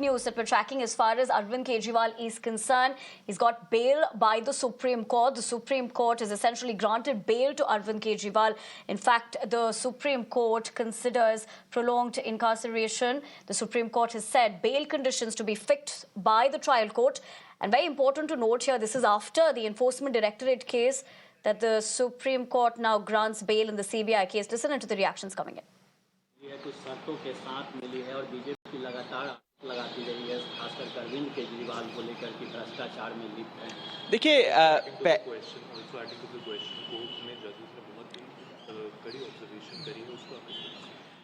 news that we're tracking as far as Arvind Kejriwal is concerned. He's got bail by the Supreme Court. The Supreme Court has essentially granted bail to Arvind Kejriwal. In fact, the Supreme Court considers prolonged incarceration. The Supreme Court has said bail conditions to be fixed by the trial court. And very important to note here, this is after the Enforcement Directorate case that the Supreme Court now grants bail in the CBI case. Listen to the reactions coming in. कुछ शर्तों के साथ मिली है और BJP लगातार लगाती रही है, खासकर अरविंद केजरीवाल को लेकर कि भ्रष्टाचार में लिप्त है।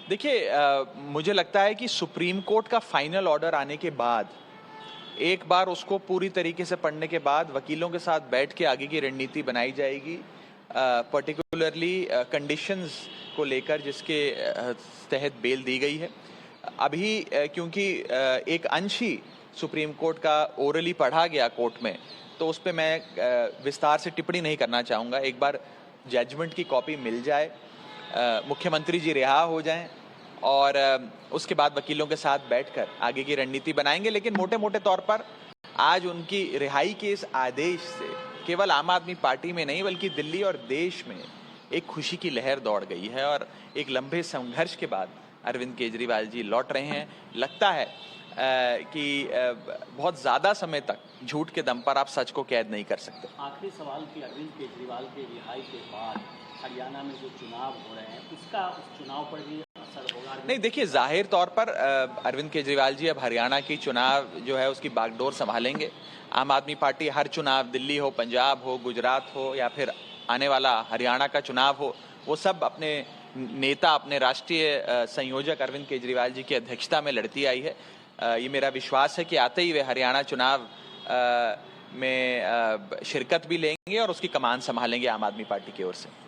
देखिए मुझे लगता है कि सुप्रीम कोर्ट का फाइनल ऑर्डर आने के बाद एक बार उसको पूरी तरीके से पढ़ने के बाद वकीलों के साथ बैठ के आगे की रणनीति बनाई जाएगी, पर्टिकुलरली कंडीशंस को लेकर जिसके तहत बेल दी गई है। अभी क्योंकि एक अंश ही सुप्रीम कोर्ट का ओरली पढ़ा गया कोर्ट में, तो उस पर मैं विस्तार से टिप्पणी नहीं करना चाहूँगा। एक बार जजमेंट की कॉपी मिल जाए, मुख्यमंत्री जी रिहा हो जाएं और उसके बाद वकीलों के साथ बैठकर आगे की रणनीति बनाएंगे। लेकिन मोटे मोटे तौर पर आज उनकी रिहाई के इस आदेश से केवल आम आदमी पार्टी में नहीं बल्कि दिल्ली और देश में एक खुशी की लहर दौड़ गई है और एक लंबे संघर्ष के बाद अरविंद केजरीवाल जी लौट रहे हैं। लगता है कि बहुत ज़्यादा समय तक झूठ के दम पर आप सच को कैद नहीं कर सकते। आखिरी सवाल कि अरविंद केजरीवाल के रिहाई के बाद हरियाणा में जो चुनाव हो रहे हैं उसका उस चुनाव पर भी असर होगा? नहीं, देखिए जाहिर तौर पर अरविंद केजरीवाल जी अब हरियाणा की चुनाव जो है उसकी बागडोर संभालेंगे। आम आदमी पार्टी हर चुनाव, दिल्ली हो, पंजाब हो, गुजरात हो या फिर आने वाला हरियाणा का चुनाव हो, वो सब अपने नेता, अपने राष्ट्रीय संयोजक अरविंद केजरीवाल जी की अध्यक्षता में लड़ती आई है। ये मेरा विश्वास है कि आते ही वे हरियाणा चुनाव में शिरकत भी लेंगे और उसकी कमान संभालेंगे आम आदमी पार्टी की ओर से।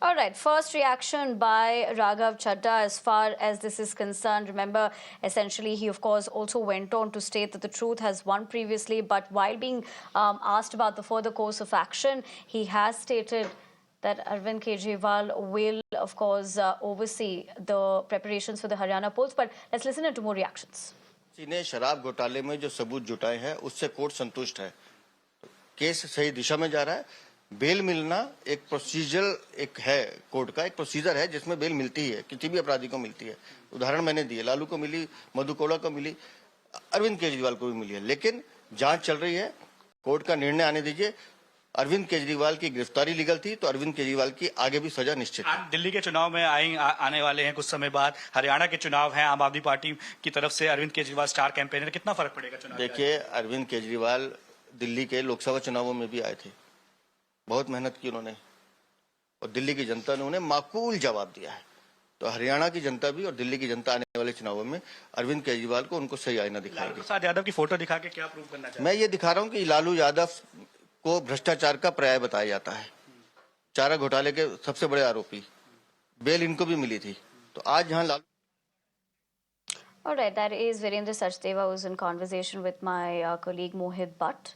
All right, first reaction by Raghav Chadha as far as this is concerned. Remember, essentially, he, of course, also went on to state that the truth has won previously. But while being asked about the further course of action, he has stated that Arvind Kejriwal will, of course, oversee the preparations for the Haryana polls. But let's listen to more reactions. ने शराब घोटाले में जो सबूत जुटाए हैं उससे court संतुष्ट है। केस सही दिशा में जा रहा है। बेल मिलना एक प्रोसीजर कोर्ट का एक प्रोसीजर है जिसमें बेल मिलती है, किसी भी अपराधी को मिलती है। उदाहरण मैंने दिए, लालू को मिली, मधु कोड़ा को मिली, अरविंद केजरीवाल को भी मिली है। लेकिन जांच चल रही है, कोर्ट का निर्णय आने दीजिए। अरविंद केजरीवाल की गिरफ्तारी लीगल थी तो अरविंद केजरीवाल की आगे भी सजा निश्चित है। दिल्ली के चुनाव में आने वाले हैं कुछ समय बाद, हरियाणा के चुनाव हैं, आम आदमी पार्टी की तरफ से अरविंद केजरीवाल स्टार कैंपेनर, कितना फर्क पड़ेगा चुनाव? देखिए, अरविंद केजरीवाल दिल्ली के लोकसभा चुनावों में भी आए थे, बहुत मेहनत की उन्होंने और दिल्ली की जनता ने उन्हें माकूल जवाब दिया है। तो हरियाणा की जनता भी और दिल्ली की जनता आने वाले चुनावों में अरविंद केजरीवाल को उनको सही आईना दिखाएगी। लालू प्रसाद यादव की फोटो दिखा के क्या प्रूव करना चाहते हैं? मैं ये दिखा रहा हूँ कि लालू यादव को भ्रष्टाचार का पर्याय बताया जाता है, चारा घोटाले के सबसे बड़े आरोपी। बेल इनको भी मिली थी। तो आज यहाँ Lalu All right, that is Virendra Sachdeva, who's in conversation with my colleague Mohit Bhatt.